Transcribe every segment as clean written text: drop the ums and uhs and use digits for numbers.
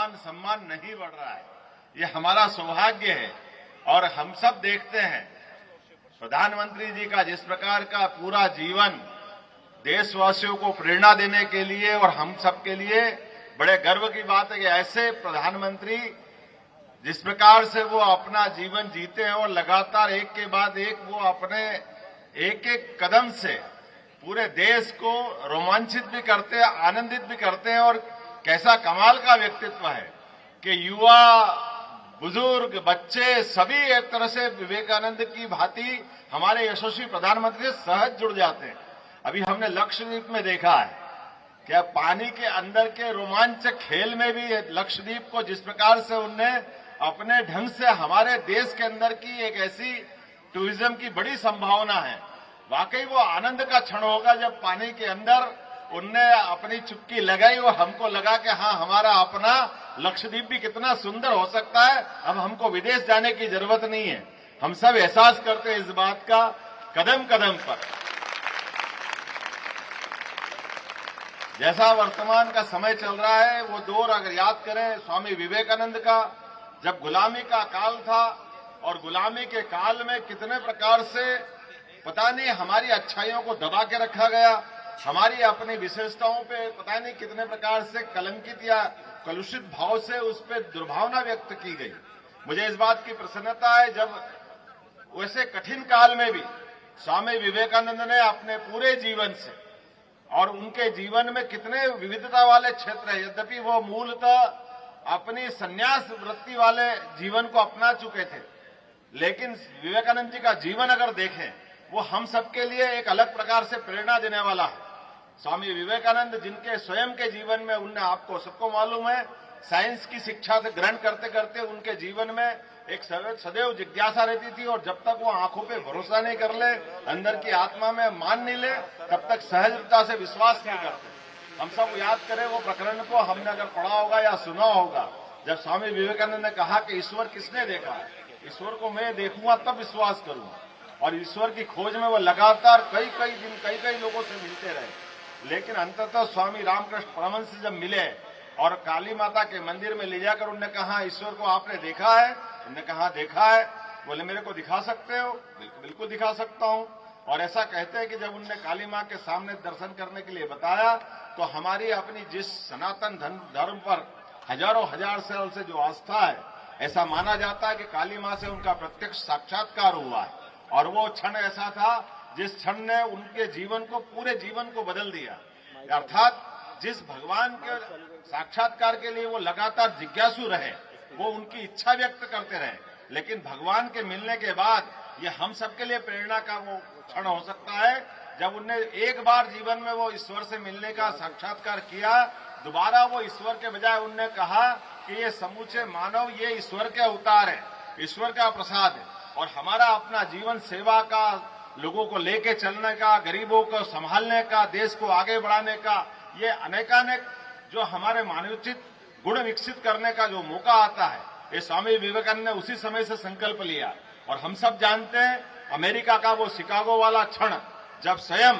मान सम्मान नहीं बढ़ रहा है। ये हमारा सौभाग्य है और हम सब देखते हैं प्रधानमंत्री जी का जिस प्रकार का पूरा जीवन देशवासियों को प्रेरणा देने के लिए और हम सब के लिए बड़े गर्व की बात है कि ऐसे प्रधानमंत्री जिस प्रकार से वो अपना जीवन जीते हैं और लगातार एक के बाद एक वो अपने एक एक कदम से पूरे देश को रोमांचित भी करते हैं, आनंदित भी करते हैं। और कैसा कमाल का व्यक्तित्व है कि युवा, बुजुर्ग, बच्चे सभी एक तरह से विवेकानंद की भांति हमारे यशस्वी प्रधानमंत्री से सहज जुड़ जाते हैं। अभी हमने लक्षद्वीप में देखा है कि पानी के अंदर के रोमांचक खेल में भी लक्षद्वीप को जिस प्रकार से उनने अपने ढंग से हमारे देश के अंदर की एक ऐसी टूरिज्म की बड़ी संभावना है। वाकई वो आनंद का क्षण होगा जब पानी के अंदर उनने अपनी चुप्की लगाई और हमको लगा कि हाँ, हमारा अपना लक्षद्वीप भी कितना सुंदर हो सकता है। अब हमको विदेश जाने की जरूरत नहीं है। हम सब एहसास करते हैं इस बात का कदम कदम पर। जैसा वर्तमान का समय चल रहा है वो दौर अगर याद करें स्वामी विवेकानंद का, जब गुलामी का काल था और गुलामी के काल में कितने प्रकार से पता नहीं हमारी अच्छाइयों को दबा के रखा गया, हमारी अपनी विशेषताओं पे पता नहीं कितने प्रकार से कलंकित या कलुषित भाव से उस पर दुर्भावना व्यक्त की गई। मुझे इस बात की प्रसन्नता है जब वैसे कठिन काल में भी स्वामी विवेकानंद ने अपने पूरे जीवन से, और उनके जीवन में कितने विविधता वाले क्षेत्र है, यद्यपि वो मूलतः अपनी संन्यास वृत्ति वाले जीवन को अपना चुके थे, लेकिन विवेकानंद जी का जीवन अगर देखें वो हम सबके लिए एक अलग प्रकार से प्रेरणा देने वाला है। स्वामी विवेकानंद जिनके स्वयं के जीवन में उनने, आपको सबको मालूम है, साइंस की शिक्षा ग्रहण करते करते उनके जीवन में एक सदैव जिज्ञासा रहती थी और जब तक वो आंखों पे भरोसा नहीं कर ले, अंदर की आत्मा में मान नहीं ले, तब तक सहजता से विश्वास नहीं करते। हम सब याद करें वो प्रकरण को, हमने अगर पढ़ा होगा या सुना होगा, जब स्वामी विवेकानंद ने कहा कि ईश्वर किसने देखा है, ईश्वर को मैं देखूंगा तब विश्वास करूंगा। और ईश्वर की खोज में वो लगातार कई दिन कई लोगों से मिलते रहे, लेकिन अंततः स्वामी रामकृष्ण परमहंस से जब मिले और काली माता के मंदिर में ले जाकर उन्होंने कहा, ईश्वर को आपने देखा है? उन्होंने कहा देखा है। बोले मेरे को दिखा सकते हो? बिल्कुल दिखा सकता हूं। और ऐसा कहते हैं कि जब उन्होंने काली मां के सामने दर्शन करने के लिए बताया तो हमारी अपनी जिस सनातन धर्म पर हजारों हजार साल से जो आस्था है, ऐसा माना जाता है कि काली मां से उनका प्रत्यक्ष साक्षात्कार हुआ है। और वो क्षण ऐसा था जिस क्षण ने उनके जीवन को, पूरे जीवन को बदल दिया। अर्थात जिस भगवान के साक्षात्कार के लिए वो लगातार जिज्ञासु रहे, वो उनकी इच्छा व्यक्त करते रहे, लेकिन भगवान के मिलने के बाद ये हम सबके लिए प्रेरणा का वो क्षण हो सकता है जब उनने एक बार जीवन में वो ईश्वर से मिलने का साक्षात्कार किया। दोबारा वो ईश्वर के बजाय उनने कहा कि ये समूचे मानव ये ईश्वर के अवतार है, ईश्वर का प्रसाद है, और हमारा अपना जीवन सेवा का, लोगों को लेके चलने का, गरीबों को संभालने का, देश को आगे बढ़ाने का, ये अनेकानेक जो हमारे मानवोचित गुण विकसित करने का जो मौका आता है, ये स्वामी विवेकानंद ने उसी समय से संकल्प लिया। और हम सब जानते हैं अमेरिका का वो शिकागो वाला क्षण, जब स्वयं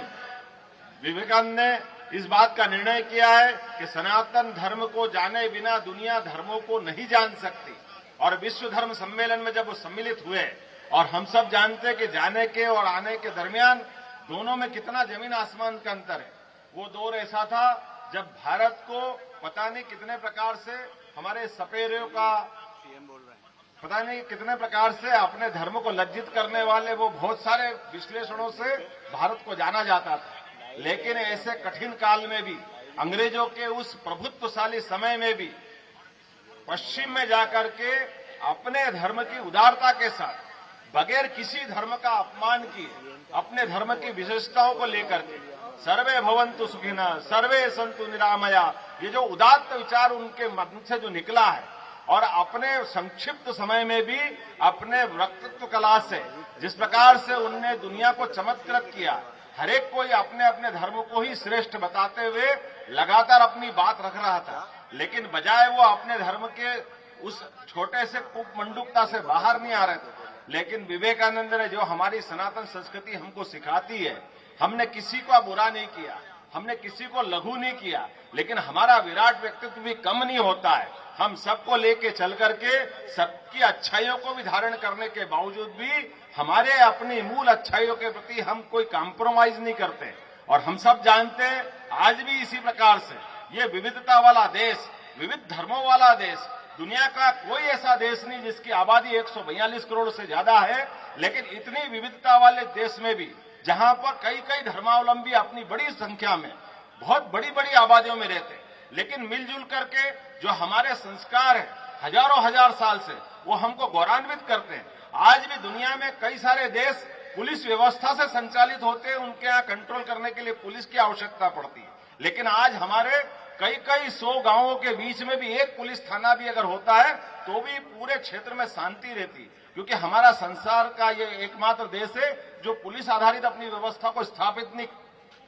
विवेकानंद ने इस बात का निर्णय किया है कि सनातन धर्म को जाने बिना दुनिया धर्मों को नहीं जान सकती। और विश्व धर्म सम्मेलन में जब वो सम्मिलित हुए, और हम सब जानते हैं कि जाने के और आने के दरमियान दोनों में कितना जमीन आसमान का अंतर है। वो दौर ऐसा था जब भारत को पता नहीं कितने प्रकार से हमारे सपेरों का, पता नहीं कितने प्रकार से अपने धर्म को लज्जित करने वाले वो बहुत सारे विश्लेषणों से भारत को जाना जाता था। लेकिन ऐसे कठिन काल में भी, अंग्रेजों के उस प्रभुत्वशाली समय में भी, पश्चिम में जाकर के अपने धर्म की उदारता के साथ, बगैर किसी धर्म का अपमान किए, अपने धर्म की विशेषताओं को लेकर के सर्वे भवन्तु सुखिनः सर्वे सन्तु निरामया, ये जो उदात्त विचार उनके मन से जो निकला है, और अपने संक्षिप्त समय में भी अपने वक्तृत्व कला से जिस प्रकार से उनने दुनिया को चमत्कृत किया, हर एक कोई अपने अपने धर्म को ही श्रेष्ठ बताते हुए लगातार अपनी बात रख रहा था, लेकिन बजाय वो अपने धर्म के उस छोटे से कुमंडूकता से बाहर नहीं आ रहे थे। लेकिन विवेकानंद ने जो हमारी सनातन संस्कृति हमको सिखाती है, हमने किसी का बुरा नहीं किया, हमने किसी को लघु नहीं किया, लेकिन हमारा विराट व्यक्तित्व भी कम नहीं होता है। हम सबको लेके चल करके सबकी अच्छाइयों को भी धारण करने के बावजूद भी हमारे अपनी मूल अच्छाइयों के प्रति हम कोई कॉम्प्रोमाइज नहीं करते। और हम सब जानते हैं आज भी इसी प्रकार से ये विविधता वाला देश, विविध धर्मों वाला देश, दुनिया का कोई ऐसा देश नहीं जिसकी आबादी 142 करोड़ से ज्यादा है, लेकिन इतनी विविधता वाले देश में भी जहां पर कई कई धर्मावलंबी अपनी बड़ी संख्या में बहुत बड़ी बड़ी आबादियों में रहते हैं, लेकिन मिलजुल करके जो हमारे संस्कार है हजारों हजार साल से, वो हमको गौरवान्वित करते हैं। आज भी दुनिया में कई सारे देश पुलिस व्यवस्था से संचालित होते हैं, उनके यहाँ कंट्रोल करने के लिए पुलिस की आवश्यकता पड़ती है, लेकिन आज हमारे कई कई 100 गांवों के बीच में भी एक पुलिस थाना भी अगर होता है तो भी पूरे क्षेत्र में शांति रहती, क्योंकि हमारा संसार का ये एकमात्र देश है जो पुलिस आधारित अपनी व्यवस्था को स्थापित नहीं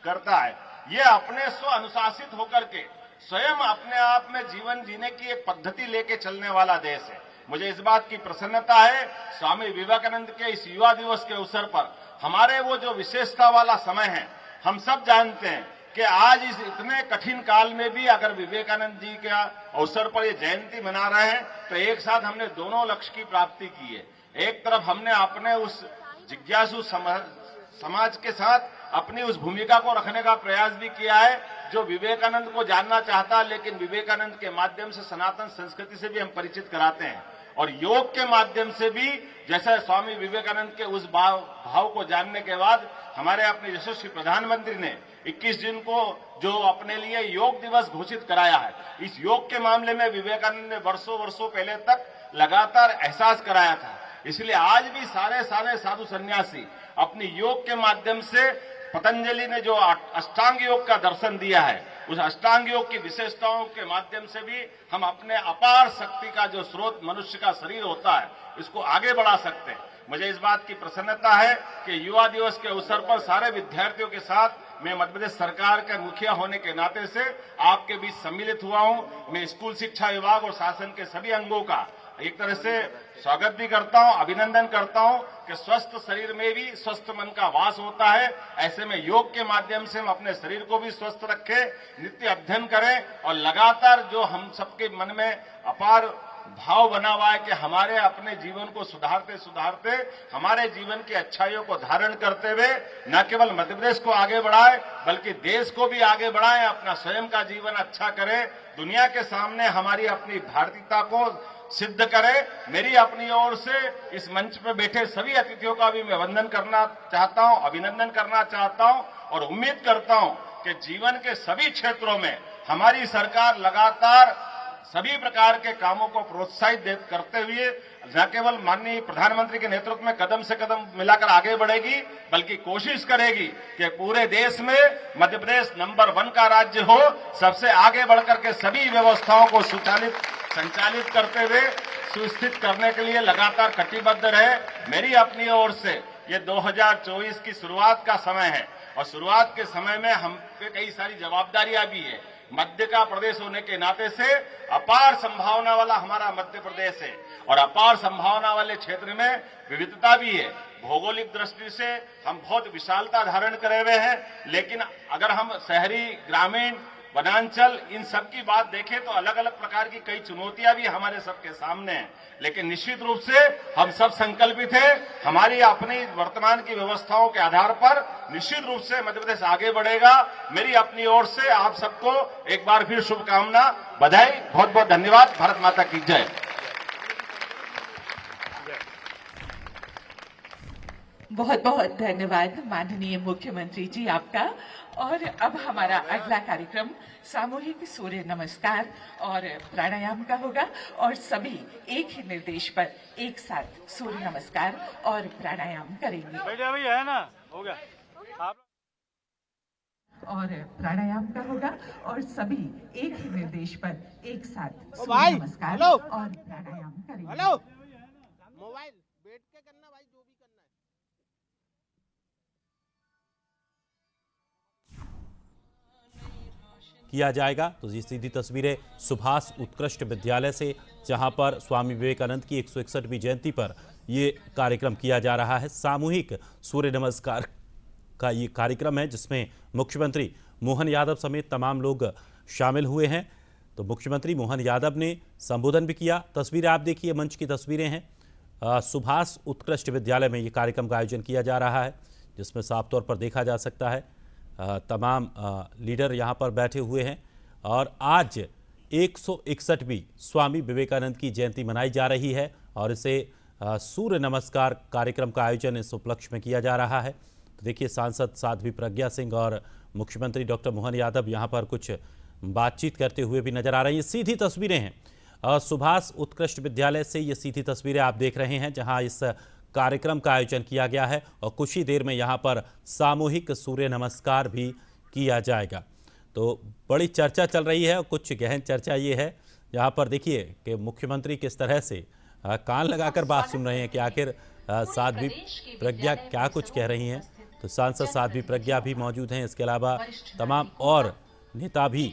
करता है। ये अपने स्व अनुशासित होकर के स्वयं अपने आप में जीवन जीने की एक पद्धति लेके चलने वाला देश है। मुझे इस बात की प्रसन्नता है, स्वामी विवेकानंद के इस युवा दिवस के अवसर पर हमारे वो जो विशेषता वाला समय है, हम सब जानते हैं कि आज इस इतने कठिन काल में भी अगर विवेकानंद जी के अवसर पर ये जयंती मना रहे हैं तो एक साथ हमने दोनों लक्ष्य की प्राप्ति की है। एक तरफ हमने अपने उस जिज्ञासु समाज के साथ अपनी उस भूमिका को रखने का प्रयास भी किया है जो विवेकानंद को जानना चाहता, लेकिन विवेकानंद के माध्यम से सनातन संस्कृति से भी हम परिचित कराते हैं। और योग के माध्यम से भी, जैसे स्वामी विवेकानंद के उस भाव को जानने के बाद हमारे अपने यशस्वी प्रधानमंत्री ने 21 जून को जो अपने लिए योग दिवस घोषित कराया है, इस योग के मामले में विवेकानंद ने वर्षों वर्षों पहले तक लगातार एहसास कराया था। इसलिए आज भी सारे साधु सन्यासी अपनी योग के माध्यम से, पतंजलि ने जो अष्टांग योग का दर्शन दिया है, उस अष्टांग योग की विशेषताओं के माध्यम से भी हम अपने अपार शक्ति का जो स्रोत मनुष्य का शरीर होता है, इसको आगे बढ़ा सकते हैं। मुझे इस बात की प्रसन्नता है कि युवा दिवस के अवसर पर सारे विद्यार्थियों के साथ मैं मध्य प्रदेश सरकार का मुखिया होने के नाते से आपके बीच सम्मिलित हुआ हूं। मैं स्कूल शिक्षा विभाग और शासन के सभी अंगों का एक तरह से स्वागत भी करता हूं, अभिनंदन करता हूं कि स्वस्थ शरीर में भी स्वस्थ मन का वास होता है। ऐसे में योग के माध्यम से हम अपने शरीर को भी स्वस्थ रखें, नित्य अध्ययन करें और लगातार जो हम सबके मन में अपार भाव बना हुआ है कि हमारे अपने जीवन को सुधारते सुधारते हमारे जीवन की अच्छाइयों को धारण करते हुए न केवल मध्य प्रदेश को आगे बढ़ाए बल्कि देश को भी आगे बढ़ाएं, अपना स्वयं का जीवन अच्छा करें, दुनिया के सामने हमारी अपनी भारतीयता को सिद्ध करें। मेरी अपनी ओर से इस मंच पर बैठे सभी अतिथियों का भी मैं वंदन करना चाहता हूं, अभिनंदन करना चाहता हूं और उम्मीद करता हूं कि जीवन के सभी क्षेत्रों में हमारी सरकार लगातार सभी प्रकार के कामों को प्रोत्साहित करते हुए न केवल माननीय प्रधानमंत्री के नेतृत्व में कदम से कदम मिलाकर आगे बढ़ेगी, बल्कि कोशिश करेगी कि पूरे देश में मध्य प्रदेश नंबर 1 का राज्य हो, सबसे आगे बढ़कर के सभी व्यवस्थाओं को संचालित करते हुए सुस्थित करने के लिए लगातार कटिबद्ध रहे। मेरी अपनी ओर से ये 2024 की शुरुआत का समय है और शुरुआत के समय में हम पे कई सारी जवाबदारियां भी है। मध्य का प्रदेश होने के नाते से अपार संभावना वाला हमारा मध्य प्रदेश है और अपार संभावना वाले क्षेत्र में विविधता भी है। भौगोलिक दृष्टि से हम बहुत विशालता धारण करे हुए हैं, लेकिन अगर हम शहरी, ग्रामीण, वनांचल इन सब की बात देखें तो अलग अलग प्रकार की कई चुनौतियां भी हमारे सबके सामने हैं। लेकिन निश्चित रूप से हम सब संकल्पित हैं, हमारी अपनी वर्तमान की व्यवस्थाओं के आधार पर निश्चित रूप से मध्य प्रदेश आगे बढ़ेगा। मेरी अपनी ओर से आप सबको एक बार फिर शुभकामना, बधाई, बहुत बहुत धन्यवाद। भारत माता की जय। बहुत बहुत धन्यवाद माननीय मुख्यमंत्री जी आपका। और अब हमारा अगला कार्यक्रम सामूहिक सूर्य नमस्कार और प्राणायाम का होगा और सभी एक ही निर्देश पर एक साथ सूर्य नमस्कार और प्राणायाम करेंगे। बेटा भैया है ना, हो गया आप। और प्राणायाम का होगा और सभी एक ही निर्देश पर एक साथ सूर्य नमस्कार और प्राणायाम करेंगे। हेलो, मोबाइल बैठ के करना भाई, जो भी करना है। किया जाएगा। तो ये सीधी तस्वीरें सुभाष उत्कृष्ट विद्यालय से, जहां पर स्वामी विवेकानंद की 161वीं जयंती पर ये कार्यक्रम किया जा रहा है। सामूहिक सूर्य नमस्कार का ये कार्यक्रम है जिसमें मुख्यमंत्री मोहन यादव समेत तमाम लोग शामिल हुए हैं। तो मुख्यमंत्री मोहन यादव ने संबोधन भी किया। तस्वीरें आप देखिए, मंच की तस्वीरें हैं। सुभाष उत्कृष्ट विद्यालय में ये कार्यक्रम का आयोजन किया जा रहा है, जिसमें साफ तौर पर देखा जा सकता है तमाम लीडर यहाँ पर बैठे हुए हैं। और आज 161वीं स्वामी विवेकानंद की जयंती मनाई जा रही है और इसे सूर्य नमस्कार कार्यक्रम का आयोजन इस उपलक्ष्य में किया जा रहा है। तो देखिए, सांसद साध्वी प्रज्ञा सिंह और मुख्यमंत्री डॉक्टर मोहन यादव यहाँ पर कुछ बातचीत करते हुए भी नजर आ रही हैं। सीधी तस्वीरें हैं सुभाष उत्कृष्ट विद्यालय से, ये सीधी तस्वीरें आप देख रहे हैं जहां इस कार्यक्रम का आयोजन किया गया है और कुछ ही देर में यहां पर सामूहिक सूर्य नमस्कार भी किया जाएगा। तो बड़ी चर्चा चल रही है और कुछ गहन चर्चा ये है, यहाँ पर देखिए कि मुख्यमंत्री किस तरह से कान लगाकर बात सुन रहे हैं कि आखिर साध्वी प्रज्ञा क्या कुछ कह रही हैं। तो सांसद साध्वी प्रज्ञा भी मौजूद हैं, इसके अलावा तमाम और नेता भी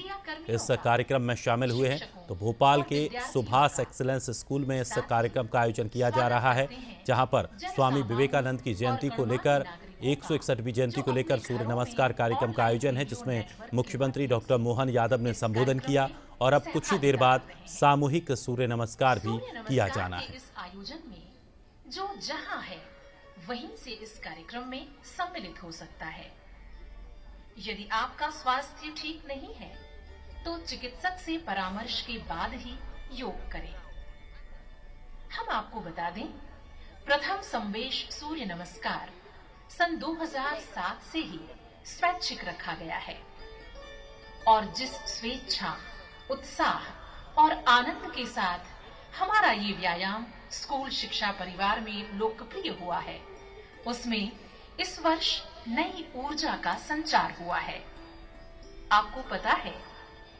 इस कार्यक्रम में शामिल हुए हैं। तो भोपाल के सुभाष एक्सीलेंस स्कूल में इस कार्यक्रम का आयोजन किया जा रहा है, जहां पर स्वामी विवेकानंद की जयंती को लेकर 161वीं जयंती को लेकर सूर्य नमस्कार कार्यक्रम का आयोजन है, जिसमें मुख्यमंत्री डॉक्टर मोहन यादव ने संबोधन किया और अब कुछ ही देर बाद सामूहिक सूर्य नमस्कार भी किया जाना है। इस आयोजन में जो जहां है वहीं से इस कार्यक्रम में सम्मिलित हो सकता है। यदि आपका स्वास्थ्य ठीक नहीं है तो चिकित्सक से परामर्श के बाद ही योग करें। हम आपको बता दें, प्रथम संवेश सूर्य नमस्कार सन 2007 से ही स्वैच्छिक रखा गया है और जिस स्वेच्छा, उत्साह और आनंद के साथ हमारा ये व्यायाम स्कूल शिक्षा परिवार में लोकप्रिय हुआ है, उसमें इस वर्ष नई ऊर्जा का संचार हुआ है। आपको पता है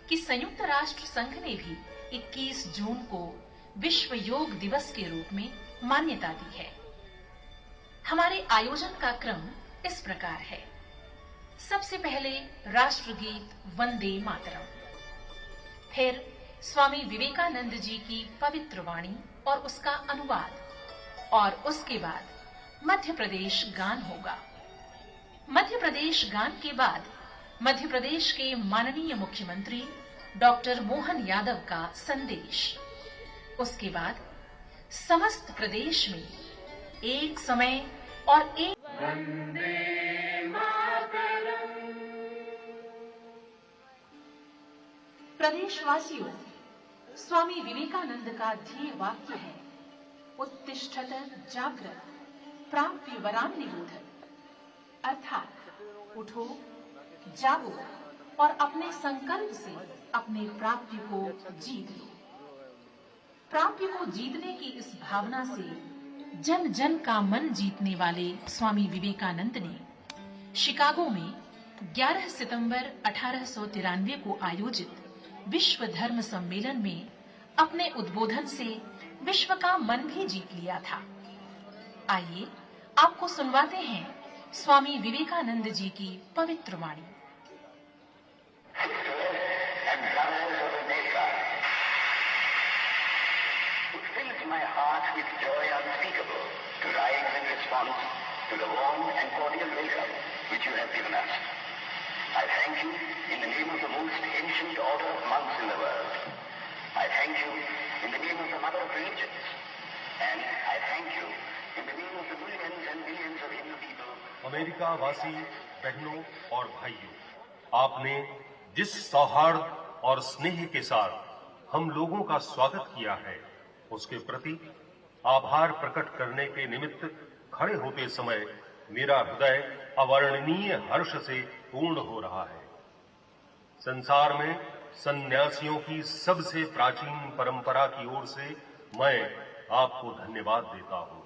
कि संयुक्त राष्ट्र संघ ने भी 21 जून को विश्व योग दिवस के रूप में मान्यता दी है। हमारे आयोजन का क्रम इस प्रकार है। सबसे पहले राष्ट्रगीत वंदे मातरम, फिर स्वामी विवेकानंद जी की पवित्र वाणी और उसका अनुवाद, और उसके बाद मध्य प्रदेश गान होगा। मध्य प्रदेश गान के बाद मध्य प्रदेश के माननीय मुख्यमंत्री डॉक्टर मोहन यादव का संदेश। उसके बाद समस्त प्रदेश में एक समय और एक प्रदेशवासियों, स्वामी विवेकानंद का ध्येय वाक्य है उत्तिष्ठत जागृत प्राप्य वरान निबोधत, अर्थात उठो, जागो और अपने संकल्प से अपने प्राप्ति को जीत लो। प्राप्ति को जीतने की इस भावना से जन जन का मन जीतने वाले स्वामी विवेकानंद ने शिकागो में 11 सितंबर 1893 को आयोजित विश्व धर्म सम्मेलन में अपने उद्बोधन से विश्व का मन भी जीत लिया था। आइए आपको सुनवाते हैं स्वामी विवेकानंद जी की पवित्र वाणी। It fills my heart with joy unspeakable to rise in response to the warm and cordial welcome which you have given us. I thank you in the name of the most ancient order of monks in the world. I thank you in the name of the mother of religions. And I thank you in the name of the millions and millions of Hindu people. America वासी बहनों और भाइयों, आपने जिस सौहार्द और स्नेह के साथ हम लोगों का स्वागत किया है, उसके प्रति आभार प्रकट करने के निमित्त खड़े होते समय मेरा हृदय अवर्णनीय हर्ष से पूर्ण हो रहा है। संसार में सन्यासियों की सबसे प्राचीन परंपरा की ओर से मैं आपको धन्यवाद देता हूं।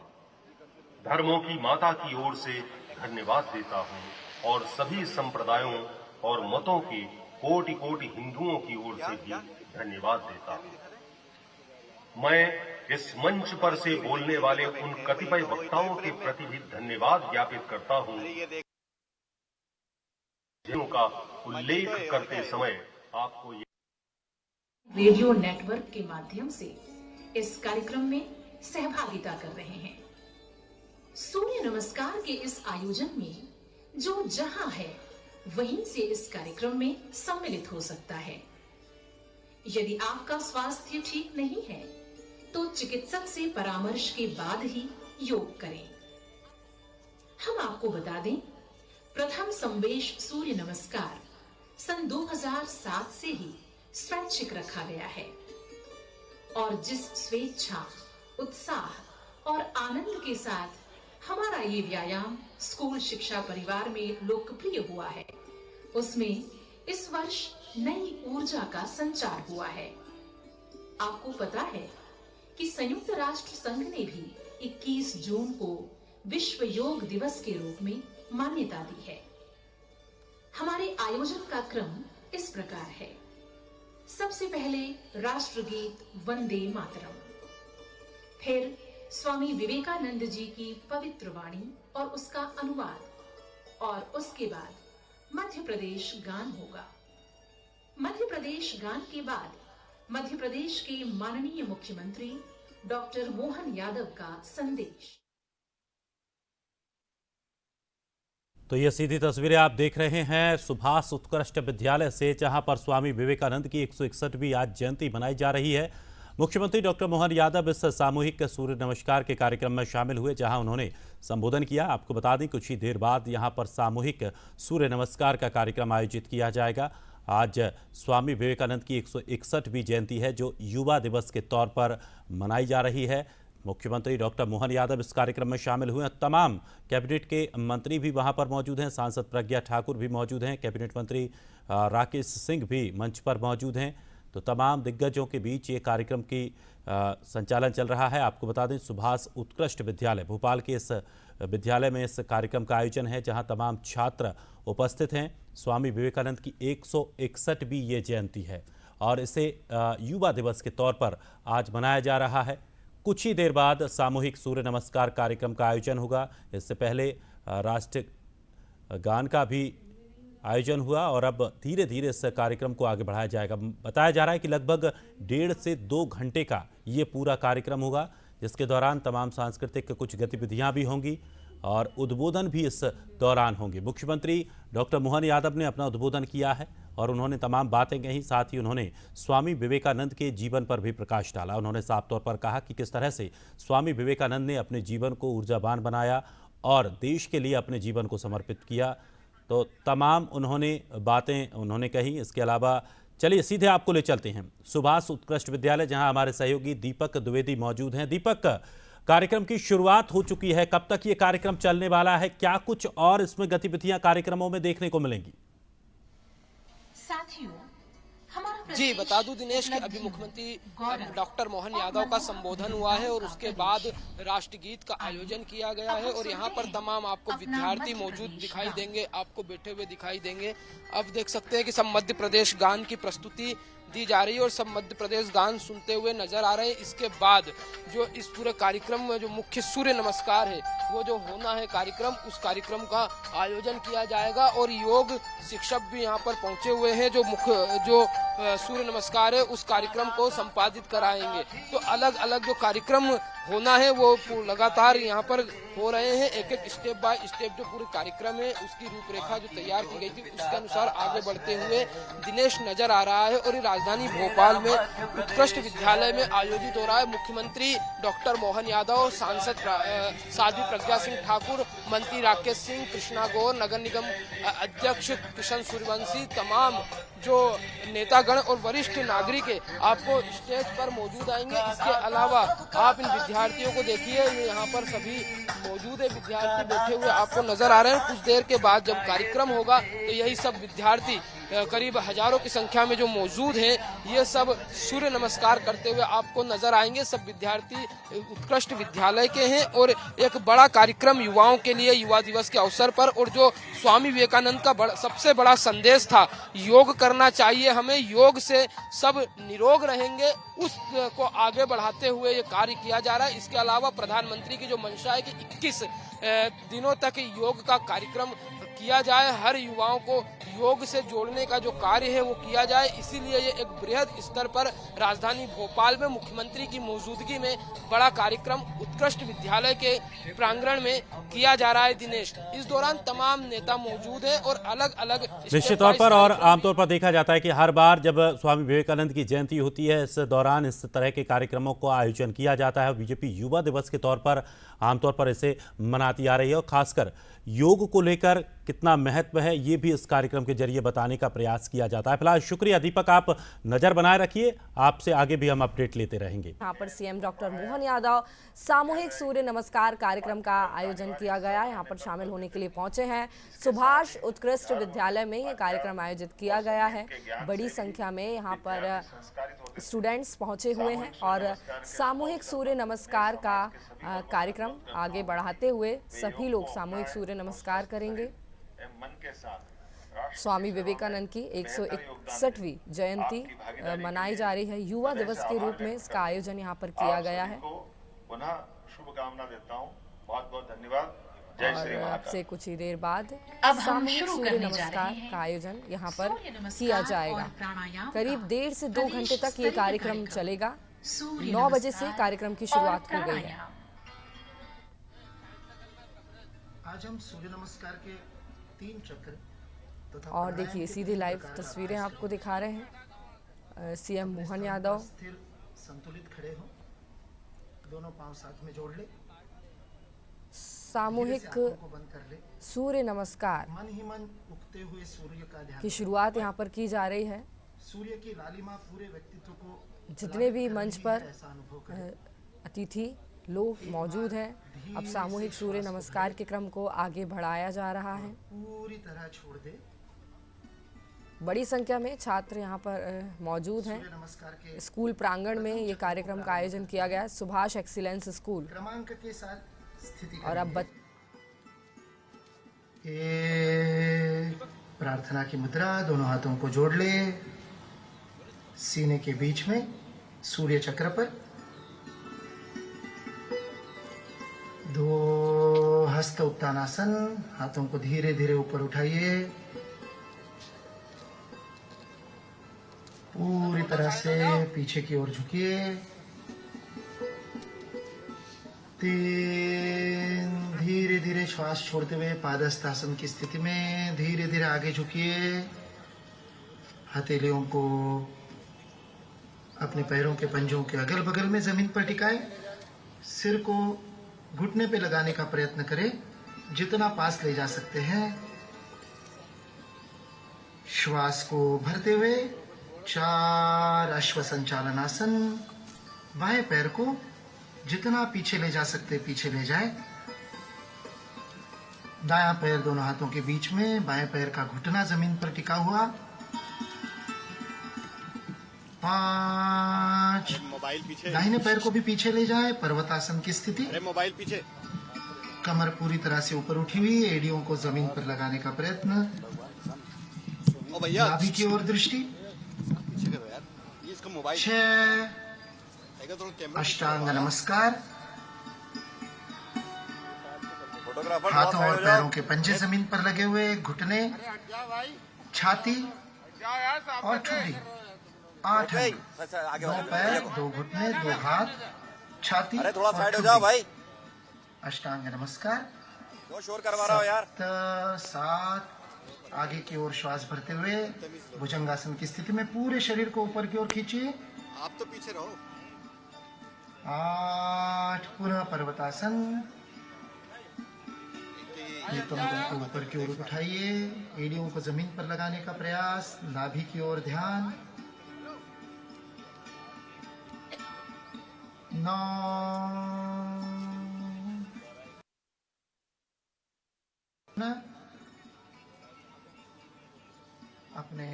धर्मों की माता की ओर से धन्यवाद देता हूं और सभी संप्रदायों और मतों के कोटि कोटि हिंदुओं की ओर से भी धन्यवाद देता हूं। मैं इस मंच पर से बोलने वाले उन कतिपय वक्ताओं के प्रति भी धन्यवाद ज्ञापित करता हूं जिनका उल्लेख करते समय आपको रेडियो नेटवर्क के माध्यम से इस कार्यक्रम में सहभागिता कर रहे हैं। सूर्य नमस्कार के इस आयोजन में जो जहां है वहीं से इस कार्यक्रम में सम्मिलित हो सकता है। यदि आपका स्वास्थ्य ठीक नहीं है तो चिकित्सक से परामर्श के बाद ही योग करें। हम आपको बता दें, प्रथम संवेश सूर्य नमस्कार सन 2007 से ही स्वैच्छिक रखा गया है और जिस स्वेच्छा, उत्साह और आनंद के साथ हमारा ये व्यायाम स्कूल शिक्षा परिवार में लोकप्रिय हुआ है, उसमें इस वर्ष नई ऊर्जा का संचार हुआ है। आपको पता है कि संयुक्त राष्ट्र संघ ने भी 21 जून को विश्व योग दिवस के रूप में मान्यता दी है। हमारे आयोजन का क्रम इस प्रकार है। सबसे पहले राष्ट्रगीत वंदे मातरम, फिर स्वामी विवेकानंद जी की पवित्र वाणी और उसका अनुवाद, और उसके बाद मध्य प्रदेश गान होगा। मध्य प्रदेश गान के बाद मध्य प्रदेश के माननीय मुख्यमंत्री डॉक्टर मोहन यादव का संदेश। तो ये सीधी तस्वीरें आप देख रहे हैं सुभाष उत्कृष्ट विद्यालय से, जहां पर स्वामी विवेकानंद की 161वीं आज जयंती मनाई जा रही है। मुख्यमंत्री डॉक्टर मोहन यादव इस सामूहिक सूर्य नमस्कार के कार्यक्रम में शामिल हुए, जहां उन्होंने संबोधन किया। आपको बता दें, कुछ ही देर बाद यहां पर सामूहिक सूर्य नमस्कार का कार्यक्रम आयोजित किया जाएगा। आज स्वामी विवेकानंद की 161वीं जयंती है, जो युवा दिवस के तौर पर मनाई जा रही है। मुख्यमंत्री डॉक्टर मोहन यादव इस कार्यक्रम में शामिल हुए। तमाम कैबिनेट के मंत्री भी वहां पर मौजूद हैं। सांसद प्रज्ञा ठाकुर भी मौजूद हैं। कैबिनेट मंत्री राकेश सिंह भी मंच पर मौजूद हैं। तो तमाम दिग्गजों के बीच ये कार्यक्रम की संचालन चल रहा है। आपको बता दें, सुभाष उत्कृष्ट विद्यालय भोपाल के इस विद्यालय में इस कार्यक्रम का आयोजन है, जहां तमाम छात्र उपस्थित हैं। स्वामी विवेकानंद की 161वीं ये जयंती है और इसे युवा दिवस के तौर पर आज मनाया जा रहा है। कुछ ही देर बाद सामूहिक सूर्य नमस्कार कार्यक्रम का आयोजन होगा। इससे पहले राष्ट्र गान का भी आयोजन हुआ और अब धीरे धीरे इस कार्यक्रम को आगे बढ़ाया जाएगा। बताया जा रहा है कि लगभग 1.5 से 2 घंटे का ये पूरा कार्यक्रम होगा, जिसके दौरान तमाम सांस्कृतिक कुछ गतिविधियां भी होंगी और उद्बोधन भी इस दौरान होंगे। मुख्यमंत्री डॉक्टर मोहन यादव ने अपना उद्बोधन किया है और उन्होंने तमाम बातें कही। साथ ही उन्होंने स्वामी विवेकानंद के जीवन पर भी प्रकाश डाला। उन्होंने साफ तौर पर कहा कि किस तरह से स्वामी विवेकानंद ने अपने जीवन को ऊर्जावान बनाया और देश के लिए अपने जीवन को समर्पित किया। तो तमाम बातें उन्होंने कही। इसके अलावा चलिए सीधे आपको ले चलते हैं सुभाष उत्कृष्ट विद्यालय, जहां हमारे सहयोगी दीपक द्विवेदी मौजूद हैं। दीपक, कार्यक्रम की शुरुआत हो चुकी है, कब तक ये कार्यक्रम चलने वाला है? क्या कुछ और इसमें गतिविधियां कार्यक्रमों में देखने को मिलेंगी? साथियों, हमारा जी बता दूं दिनेश कि अभी मुख्यमंत्री डॉक्टर मोहन यादव का संबोधन हुआ है और उसके बाद राष्ट्रगीत का आयोजन किया गया है और यहाँ पर तमाम आपको विद्यार्थी मौजूद दिखाई देंगे, आपको बैठे हुए दिखाई देंगे। अब देख सकते हैं कि सब मध्य प्रदेश गान की प्रस्तुति दी जा रही है और सब मध्य प्रदेश गान सुनते हुए नजर आ रहे हैं। इसके बाद जो इस पूरे कार्यक्रम में जो मुख्य सूर्य नमस्कार है वो जो होना है कार्यक्रम, उस कार्यक्रम का आयोजन किया जाएगा और योग शिक्षक भी यहाँ पर पहुंचे हुए हैं जो सूर्य नमस्कार है उस कार्यक्रम को संपादित कराएंगे। तो अलग अलग जो कार्यक्रम होना है वो लगातार यहाँ पर हो रहे हैं। एक एक स्टेप बाय स्टेप जो पूरे कार्यक्रम है उसकी रूपरेखा जो तैयार की गई थी उसके अनुसार आगे बढ़ते हुए दिनेश नजर आ रहा है। और राजधानी भोपाल में उत्कृष्ट विद्यालय में आयोजित हो रहा है। मुख्यमंत्री डॉक्टर मोहन यादव, सांसद साध्वी प्रज्ञा सिंह ठाकुर, मंत्री राकेश सिंह, कृष्णा गौर, नगर निगम अध्यक्ष किशन सूर्यवंशी, तमाम जो नेतागण और वरिष्ठ नागरिक आपको स्टेज पर मौजूद आएंगे। इसके अलावा आप इन विद्यार्थियों को देखिए, ये यहाँ पर सभी मौजूद है, विद्यार्थी बैठे हुए आपको नजर आ रहे हैं। कुछ देर के बाद जब कार्यक्रम होगा तो यही सब विद्यार्थी करीब हजारों की संख्या में जो मौजूद हैं, ये सब सूर्य नमस्कार करते हुए आपको नजर आएंगे। सब विद्यार्थी उत्कृष्ट विद्यालय के हैं और एक बड़ा कार्यक्रम युवाओं के लिए युवा दिवस के अवसर पर, और जो स्वामी विवेकानंद का सबसे बड़ा संदेश था, योग करना चाहिए हमें, योग से सब निरोग रहेंगे, उसको आगे बढ़ाते हुए ये कार्य किया जा रहा है। इसके अलावा प्रधानमंत्री की जो मंशा है कि 21 दिनों तक योग का कार्यक्रम किया जाए, हर युवाओं को योग से जोड़ने का जो कार्य है वो किया जाए। इसीलिए ये एक बृहद स्तर पर राजधानी भोपाल में मुख्यमंत्री की मौजूदगी में बड़ा कार्यक्रम उत्कृष्ट विद्यालय के प्रांगण में किया जा रहा है। दिनेश, इस दौरान तमाम नेता मौजूद हैं और अलग अलग निश्चित तौर पर और आमतौर पर देखा जाता है कि हर बार जब स्वामी विवेकानंद की जयंती होती है इस दौरान इस तरह के कार्यक्रमों का आयोजन किया जाता है। बीजेपी युवा दिवस के तौर पर आमतौर पर इसे मनाती आ रही है और खासकर योग को लेकर कितना महत्व है ये भी इस कार्यक्रम के जरिए बताने का प्रयास किया जाता है। फिलहाल शुक्रिया दीपक, आप नजर बनाए रखिए, आपसे आगे भी हम अपडेट लेते रहेंगे। यहाँ पर सीएम डॉक्टर मोहन यादव सामूहिक सूर्य नमस्कार कार्यक्रम का आयोजन किया गया। यहाँ पर शामिल होने के लिए पहुंचे हैं। सुभाष उत्कृष्ट विद्यालय में ये कार्यक्रम आयोजित किया गया है। बड़ी संख्या में यहाँ पर स्टूडेंट्स पहुंचे हुए हैं और सामूहिक सूर्य नमस्कार का कार्यक्रम आगे बढ़ाते हुए सभी लोग सामूहिक सूर्य नमस्कार करेंगे। स्वामी विवेकानंद की 161वीं जयंती मनाई जा रही है। युवा दिवस के रूप में इसका आयोजन यहाँ पर किया गया है। पुनः शुभकामना देता हूँ, बहुत बहुत धन्यवाद। और आपसे कुछ ही देर बाद अब हम सामूहिक शुरू सूर्य करने जा नमस्कार रहे हैं। का आयोजन यहाँ पर सूर्य नमस्कार किया और जाएगा। प्राणायाम करीब 1.5 से 2 घंटे तक ये स्तरीय कार्यक्रम चलेगा। सूर्य 9 बजे से नमस्कार कार्यक्रम की और शुरुआत हो गई है। प्राणायाम। आज हम सूर्य नमस्कार के 3 चक्र तथा और देखिए सीधी लाइव तस्वीरें आपको दिखा रहे हैं। सीएम मोहन यादव स्थिर संतुलित खड़े हो, दोनों पांव साथ में जोड़ ले, सामूहिक आंखों को बंद कर ले। सूर्य नमस्कार मन ही मन उगते हुए सूर्य का ध्यान की शुरुआत यहाँ पर की जा रही है। सूर्य की लालिमा पूरे व्यक्तित्व को जितने भी मंच पर ऐसा अनुभव करे। अतिथि लोग मौजूद हैं। अब सामूहिक सूर्य नमस्कार के क्रम को आगे बढ़ाया जा रहा है। पूरी तरह छोड़ दे। बड़ी संख्या में छात्र यहाँ पर मौजूद हैं। नमस्कार के स्कूल प्रांगण में ये कार्यक्रम का आयोजन किया गया है। सुभाष एक्सीलेंस स्कूल क्रमांक के साथ स्थिति और अब प्रार्थना की मुद्रा, दोनों हाथों को जोड़ ले, सीने के बीच में सूर्य चक्र पर, 2 हस्त उत्तानासन, हाथों को धीरे धीरे ऊपर उठाइए, पूरी तरह से पीछे की ओर झुकिए, 3 धीरे धीरे श्वास छोड़ते हुए पादहस्तासन की स्थिति में धीरे धीरे आगे झुकिए, हथेलियों को अपने पैरों के पंजों के अगल बगल में जमीन पर टिकाए, सिर को घुटने पे लगाने का प्रयत्न करें, जितना पास ले जा सकते हैं। श्वास को भरते हुए 4 अश्व संचालनासन, बाएं पैर को जितना पीछे ले जा सकते पीछे ले जाए, दायां पैर दोनों हाथों के बीच में, बाएं पैर का घुटना जमीन पर टिका हुआ, 5 मोबाइल पीछे, दाहिने पैर को भी पीछे ले जाए, पर्वतासन की स्थिति, अरे मोबाइल पीछे, कमर पूरी तरह से ऊपर उठी हुई, एड़ियों को जमीन पर लगाने का प्रयत्न, ओ भैया नाभि की ओर दृष्टि, पीछे करो यार, ये इसका मोबाइल 6 थोड़ा कैमरा, अष्टांग नमस्कार, फोटोग्राफर हाथों और पैरों के पंजे जमीन पर लगे हुए, घुटने, छाती और ठुड्डी, 8 अंग, 2 पैर, 2 घुटने, 2 हाथ, छाती, अरे थोड़ा और साइड हो ठुड्डी। जाओ भाई, अष्टांग नमस्कार, क्यों शोर करवा रहा हो यार, 7 आगे की ओर श्वास भरते हुए भुजंगासन की स्थिति में पूरे शरीर को ऊपर की ओर खींचिए, आप तो पीछे रहो, 8 पुनः पर्वतासन, नितंबों को ऊपर की ओर उठाइए, एड़ियों को जमीन पर लगाने का प्रयास, नाभि की ओर ध्यान, 9 अपने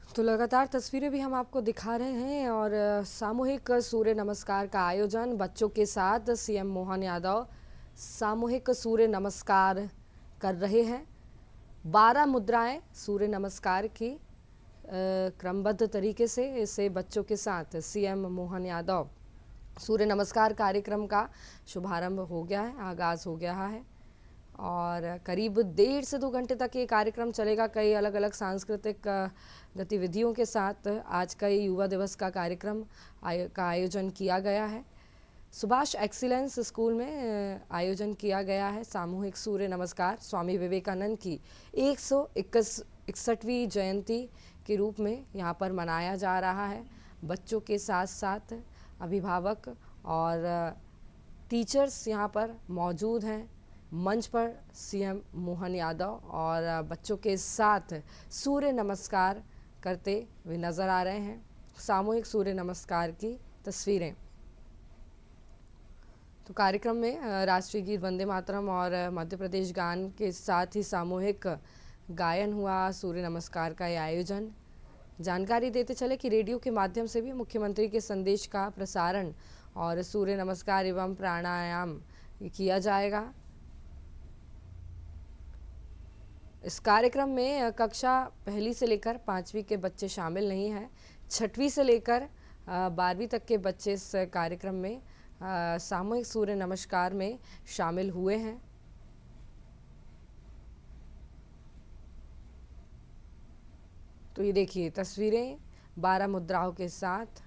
तो लगातार तस्वीरें भी हम आपको दिखा रहे हैं और सामूहिक सूर्य नमस्कार का आयोजन बच्चों के साथ सीएम मोहन यादव सामूहिक सूर्य नमस्कार कर रहे हैं। 12 मुद्राएं सूर्य नमस्कार की क्रमबद्ध तरीके से इसे बच्चों के साथ सीएम मोहन यादव सूर्य नमस्कार कार्यक्रम का शुभारंभ हो गया है, आगाज़ हो गया है और करीब 1.5 से 2 घंटे तक ये कार्यक्रम चलेगा। कई अलग अलग सांस्कृतिक गतिविधियों के साथ आज का ये युवा दिवस का कार्यक्रम का आयोजन किया गया है। सुभाष एक्सीलेंस स्कूल में आयोजन किया गया है सामूहिक सूर्य नमस्कार स्वामी विवेकानंद की 161वीं जयंती के रूप में यहाँ पर मनाया जा रहा है। बच्चों के साथ साथ अभिभावक और टीचर्स यहाँ पर मौजूद हैं। मंच पर सीएम मोहन यादव और बच्चों के साथ सूर्य नमस्कार करते हुए नजर आ रहे हैं। सामूहिक सूर्य नमस्कार की तस्वीरें। तो कार्यक्रम में राष्ट्रीय गीत वंदे मातरम और मध्य प्रदेश गान के साथ ही सामूहिक गायन हुआ। सूर्य नमस्कार का यह आयोजन। जानकारी देते चले कि रेडियो के माध्यम से भी मुख्यमंत्री के संदेश का प्रसारण और सूर्य नमस्कार एवं प्राणायाम किया जाएगा। इस कार्यक्रम में कक्षा 1 से लेकर 5वीं के बच्चे शामिल नहीं हैं। 6वीं से लेकर 12वीं तक के बच्चे इस कार्यक्रम में सामूहिक सूर्य नमस्कार में शामिल हुए हैं। तो ये देखिए तस्वीरें 12 मुद्राओं के साथ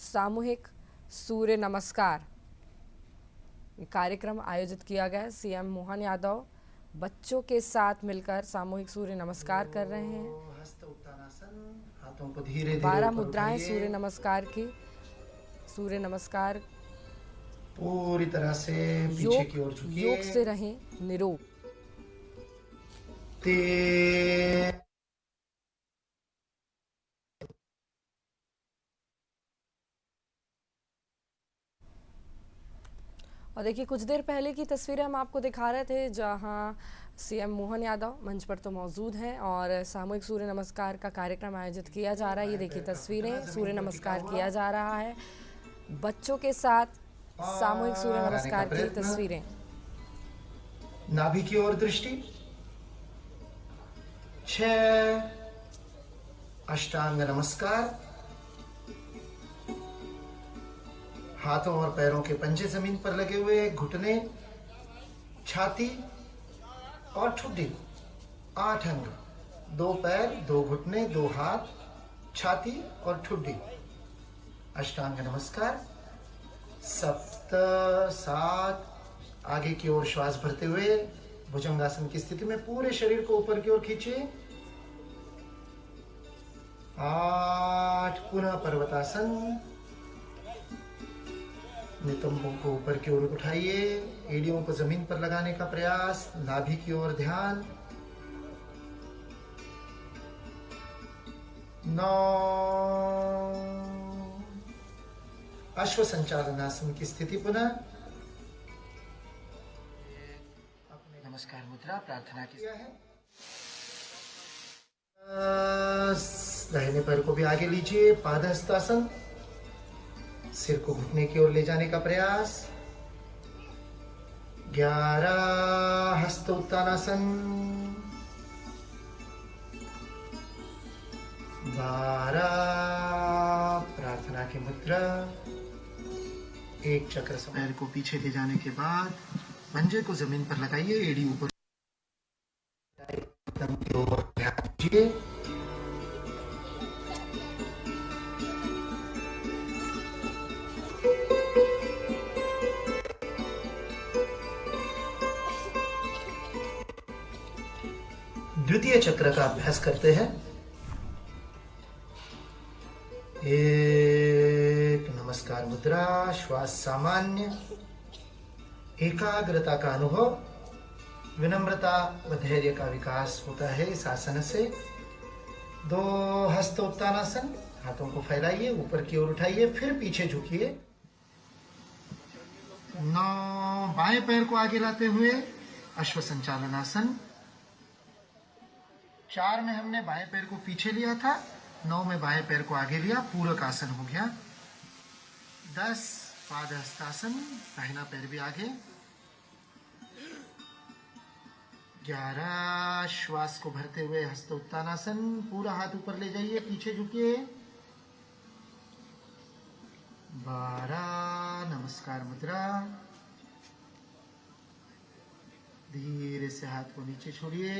सामूहिक सूर्य नमस्कार कार्यक्रम आयोजित किया गया। सीएम मोहन यादव बच्चों के साथ मिलकर सामूहिक सूर्य नमस्कार कर रहे हैं। हस्त उत्तानासन, हाथों को धीरे-धीरे 12 मुद्राएं सूर्य नमस्कार की। सूर्य नमस्कार पूरी तरह से पीछे की ओर झुकिए। योग से रहें निरोग। और देखिए कुछ देर पहले की तस्वीरें हम आपको दिखा रहे थे जहां सीएम मोहन यादव मंच पर तो मौजूद हैं और सामूहिक सूर्य नमस्कार का कार्यक्रम आयोजित किया जा रहा है। ये देखिए तस्वीरें, सूर्य नमस्कार किया जा रहा है बच्चों के साथ। सामूहिक सूर्य नमस्कार की तस्वीरें। नाभि की ओर दृष्टि। 6 अष्टांग नमस्कार। हाथों और पैरों के पंजे जमीन पर लगे हुए, घुटने, छाती और ठुड्डी। 8 अंग, 2 पैर, 2 घुटने, 2 हाथ, छाती और ठुड्डी। अष्टांग नमस्कार। 7 आगे की ओर श्वास भरते हुए भुजंगासन की स्थिति में पूरे शरीर को ऊपर की ओर खींचिए। 8 पुनः पर्वतासन। नितंबों को ऊपर की ओर उठाइए। एड़ियों को जमीन पर लगाने का प्रयास। नाभि की ओर ध्यान। 9 अश्व संचालनासन की स्थिति पुनः। अपने नमस्कार मुद्रा प्रार्थना किया है। दाहिने पैर को भी आगे लीजिए। पादहस्तासन। सिर को घुटने की ओर ले जाने का प्रयास। 11 हस्त उत्तानासन। 12 प्रार्थना की मुद्रा। 1 चक्र पैर को पीछे ले जाने के बाद पंजे को जमीन पर लगाइए। एड़ी ऊपर की ओर ध्यान दीजिए। द्वितीय चक्र का अभ्यास करते हैं। 1 नमस्कार मुद्रा। श्वास सामान्य। एकाग्रता का अनुभव, विनम्रता व धैर्य का विकास होता है इस आसन से। 2 हस्त उत्तानासन। हाथों को फैलाइए, ऊपर की ओर उठाइए, फिर पीछे झुकिए। 9 बाएं पैर को आगे लाते हुए अश्व संचालनासन। 4 में हमने बाएं पैर को पीछे लिया था। 9 में बाएं पैर को आगे लिया, पूरक आसन हो गया। 10 पादहस्तासन। दाहिना पैर भी आगे। 11 श्वास को भरते हुए हस्त उत्तानासन, पूरा हाथ ऊपर ले जाइए, पीछे झुकिए। 12 नमस्कार मुद्रा, धीरे से हाथ को नीचे छोड़िए।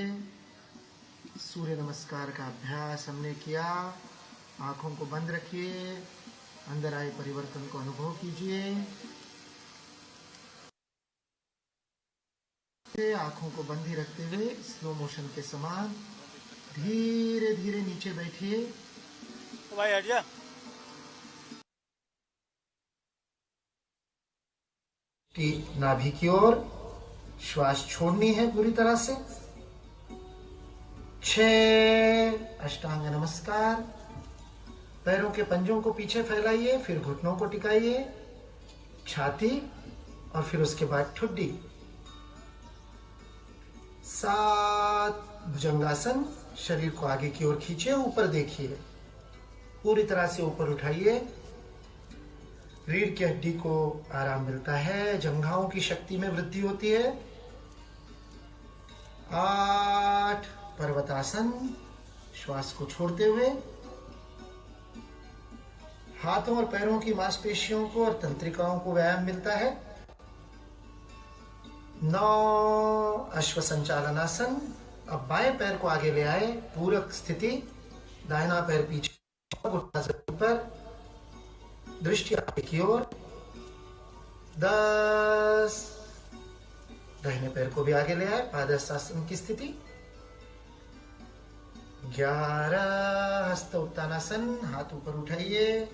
सूर्य नमस्कार का अभ्यास हमने किया। आंखों को बंद रखिए, अंदर आए परिवर्तन को अनुभव कीजिए। आंखों को बंद ही रखते हुए स्लो मोशन के समान धीरे धीरे नीचे बैठिए। भाई हट जा। नाभि की ओर श्वास छोड़नी है पूरी तरह से। 6 अष्टांग नमस्कार। पैरों के पंजों को पीछे फैलाइए, फिर घुटनों को टिकाइए, छाती और फिर उसके बाद ठुड्डी। 7 भुजंगासन। शरीर को आगे की ओर खींचिए, ऊपर देखिए, पूरी तरह से ऊपर उठाइए। रीढ़ की हड्डी को आराम मिलता है, जंघाओं की शक्ति में वृद्धि होती है। 8 पर्वतासन। श्वास को छोड़ते हुए हाथों और पैरों की मांसपेशियों को और तंत्रिकाओं को व्यायाम मिलता है। 9 अश्व संचालनासन। अब बाएं पैर को आगे ले आए, पूरक स्थिति, दाहिना पैर पीछे, घुटना जमीन पर, दृष्टि आगे की ओर। 10 दाहिने पैर को भी आगे ले आए, पादहस्तासन की स्थिति। 11 हस्त उत्तानासन। हाथ ऊपर उठाइए।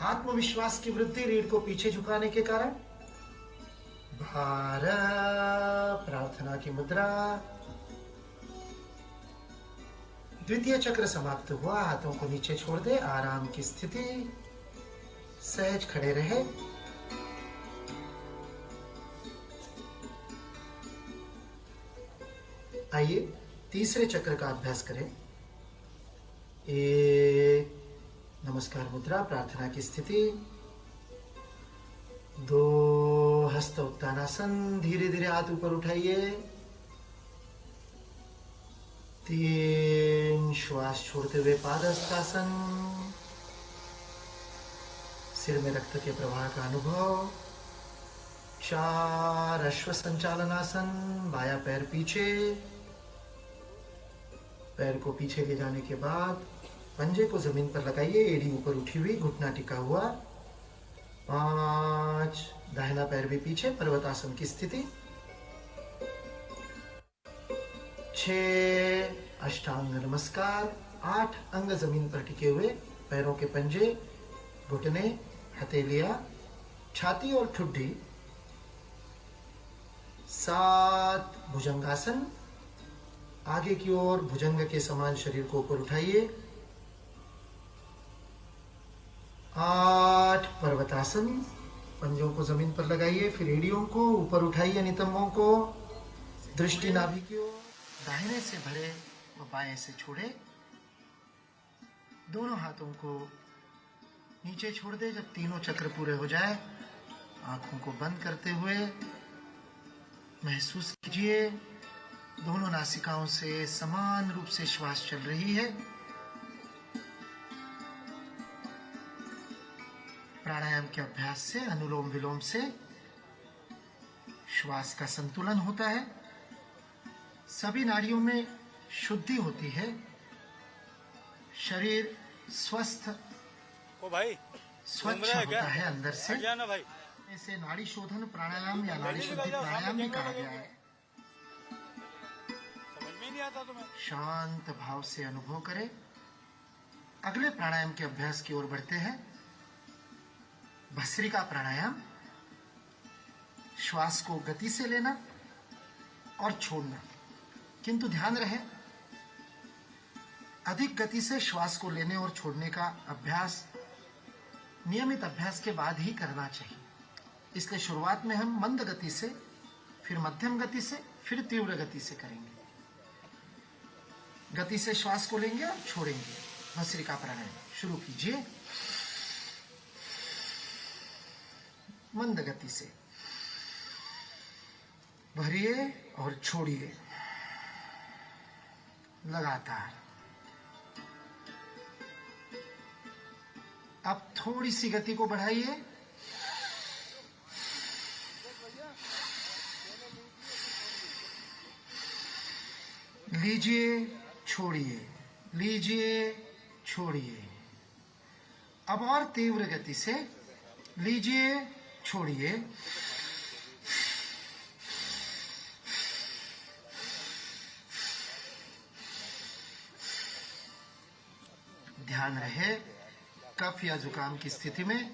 आत्मविश्वास की वृद्धि रीढ़ को पीछे झुकाने के कारण। 12 प्रार्थना की मुद्रा। द्वितीय चक्र समाप्त हुआ। हाथों को नीचे छोड़ दे, आराम की स्थिति, सहज खड़े रहे। आइए तीसरे चक्र का अभ्यास करें। 1 नमस्कार मुद्रा, प्रार्थना की स्थिति। 2 हस्त उत्तानासन। धीरे धीरे हाथ ऊपर उठाइए। 3 श्वास छोड़ते हुए पादहस्तासन। सिर में रक्त के प्रवाह का अनुभव। 4 अश्व संचालनासन। बायां पैर पीछे, पैर को पीछे ले जाने के बाद पंजे को जमीन पर लगाइए, एड़ी ऊपर उठी हुई, घुटना टिका हुआ। 5 दाहिना पैर भी पीछे, पर्वतासन की स्थिति। 6 अष्टांग नमस्कार। 8 अंग जमीन पर टिके हुए, पैरों के पंजे, घुटने, हथेलियां, छाती और ठुड्डी। 7 भुजंगासन। आगे की ओर भुजंग के समान शरीर को ऊपर उठाइए। 8 पर्वतासन। पंजों को जमीन पर लगाइए, फिर एड़ियों को ऊपर उठाइए, नितंबों को, दृष्टि नाभि की ओर। दाहिने से भरे व बाएं से छोड़े। दोनों हाथों को नीचे छोड़ दे। जब तीनों चक्र पूरे हो जाए, आंखों को बंद करते हुए महसूस कीजिए दोनों नासिकाओं से समान रूप से श्वास चल रही है। प्राणायाम के अभ्यास से, अनुलोम विलोम से श्वास का संतुलन होता है, सभी नाड़ियों में शुद्धि होती है, शरीर स्वस्थ स्वच्छ होता है अंदर से। इसे नाड़ी शोधन प्राणायाम या नाड़ी शुद्धि प्राणायाम भी कहा गया है। शांत भाव से अनुभव करें। अगले प्राणायाम के अभ्यास की ओर बढ़ते हैं। भस्त्रिका प्राणायाम। श्वास को गति से लेना और छोड़ना, किंतु ध्यान रहे अधिक गति से श्वास को लेने और छोड़ने का अभ्यास नियमित अभ्यास के बाद ही करना चाहिए। इसलिए शुरुआत में हम मंद गति से, फिर मध्यम गति से, फिर तीव्र गति से करेंगे। गति से श्वास को लेंगे और छोड़ेंगे। भस्त्रिका प्राणायाम शुरू कीजिए मंद गति से। भरिए और छोड़िए लगातार। अब थोड़ी सी गति को बढ़ाइए। लीजिए, छोड़िए, लीजिए, छोड़िए। अब और तीव्र गति से लीजिए, छोड़िए। ध्यान रहे, कफ या जुकाम की स्थिति में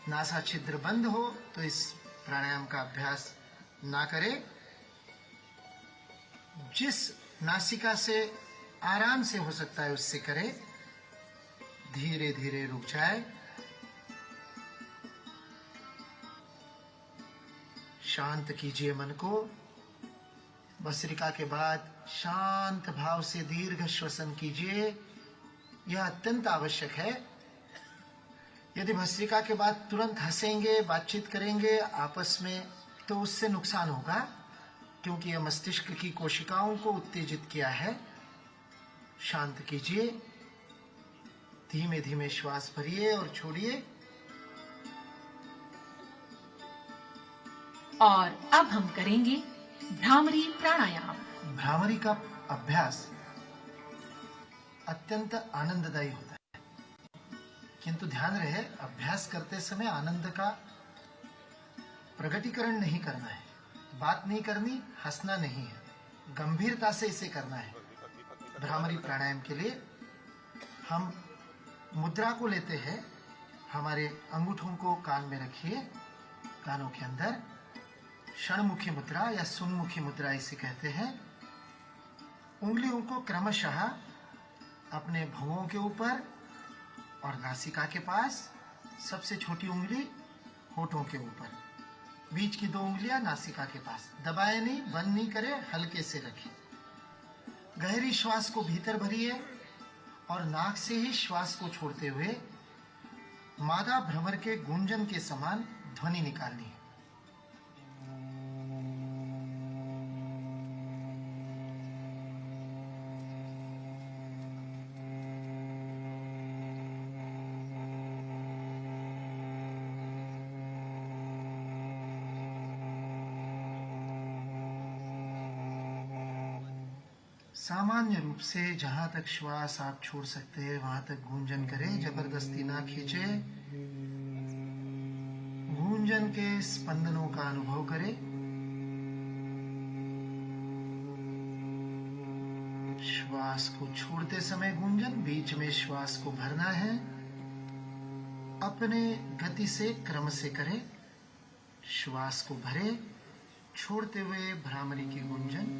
नासा छिद्र बंद हो तो इस प्राणायाम का अभ्यास ना करें। जिस नासिका से आराम से हो सकता है उससे करें। धीरे धीरे रुक जाए। शांत कीजिए मन को। भस्त्रिका के बाद शांत भाव से दीर्घ श्वसन कीजिए। यह अत्यंत आवश्यक है। यदि भस्त्रिका के बाद तुरंत हंसेंगे, बातचीत करेंगे आपस में, तो उससे नुकसान होगा, क्योंकि यह मस्तिष्क की कोशिकाओं को उत्तेजित किया है। शांत कीजिए। धीमे धीमे श्वास भरिए और छोड़िए। और अब हम करेंगे भ्रामरी प्राणायाम। भ्रामरी का अभ्यास अत्यंत आनंददायी होता है, किंतु ध्यान रहे, अभ्यास करते समय आनंद का प्रकटीकरण नहीं करना है, बात नहीं करनी, हंसना नहीं है, गंभीरता से इसे करना है। भ्रामरी प्राणायाम के लिए हम मुद्रा को लेते हैं। हमारे अंगूठों को कान में रखिए, कानों के अंदर। षणमुखी मुद्रा या सुनमुखी मुद्रा इसे कहते हैं। उंगलियों को क्रमशः अपने भौहों के ऊपर और नासिका के पास, सबसे छोटी उंगली होठों के ऊपर, बीच की 2 उंगलियां नासिका के पास। दबाए नहीं, बंद नहीं करें, हल्के से रखें। गहरी श्वास को भीतर भरिए और नाक से ही श्वास को छोड़ते हुए मादा भ्रमर के गूंजन के समान ध्वनि निकालनी है। सामान्य रूप से जहां तक श्वास आप छोड़ सकते हैं वहां तक गूंजन करें, जबरदस्ती ना खींचे। गूंजन के स्पंदनों का अनुभव करें। श्वास को छोड़ते समय गूंजन, बीच में श्वास को भरना है। अपने गति से, क्रम से करें। श्वास को भरे, छोड़ते हुए भ्रामरी की गूंजन।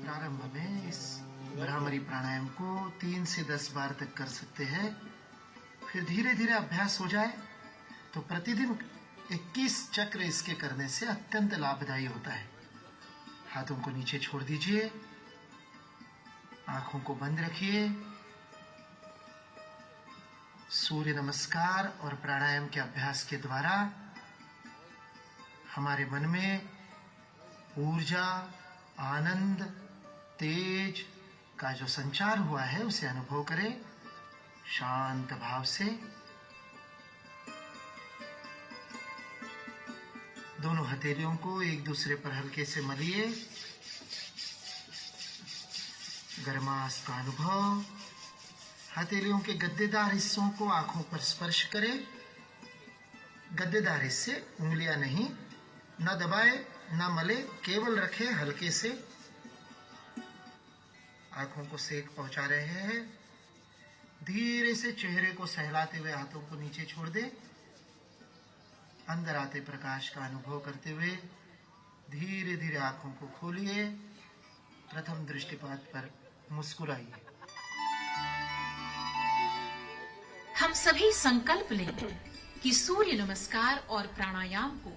प्रारंभ में इस भ्रामरी प्राणायाम को 3 से 10 बार तक कर सकते हैं। फिर धीरे धीरे अभ्यास हो जाए तो प्रतिदिन 21 चक्र इसके करने से अत्यंत लाभदायी होता है। हाथों को नीचे छोड़ दीजिए, आंखों को बंद रखिए। सूर्य नमस्कार और प्राणायाम के अभ्यास के द्वारा हमारे मन में ऊर्जा, आनंद, तेज का जो संचार हुआ है उसे अनुभव करें शांत भाव से। दोनों हथेलियों को एक दूसरे पर हल्के से मलिए। गर्माश का अनुभव। हथेलियों के गद्देदार हिस्सों को आंखों पर स्पर्श करें। गद्देदार हिस्से, उंगलियां नहीं, न दबाए न मले, केवल रखें हल्के से। आंखों को सेक पहुंचा रहे हैं। धीरे से चेहरे को सहलाते हुए हाथों को नीचे छोड़ दे। अंदर आते प्रकाश का अनुभव करते हुए धीरे धीरे आंखों को खोलिए। प्रथम दृष्टिपात पर मुस्कुराइए। हम सभी संकल्प लें कि सूर्य नमस्कार और प्राणायाम को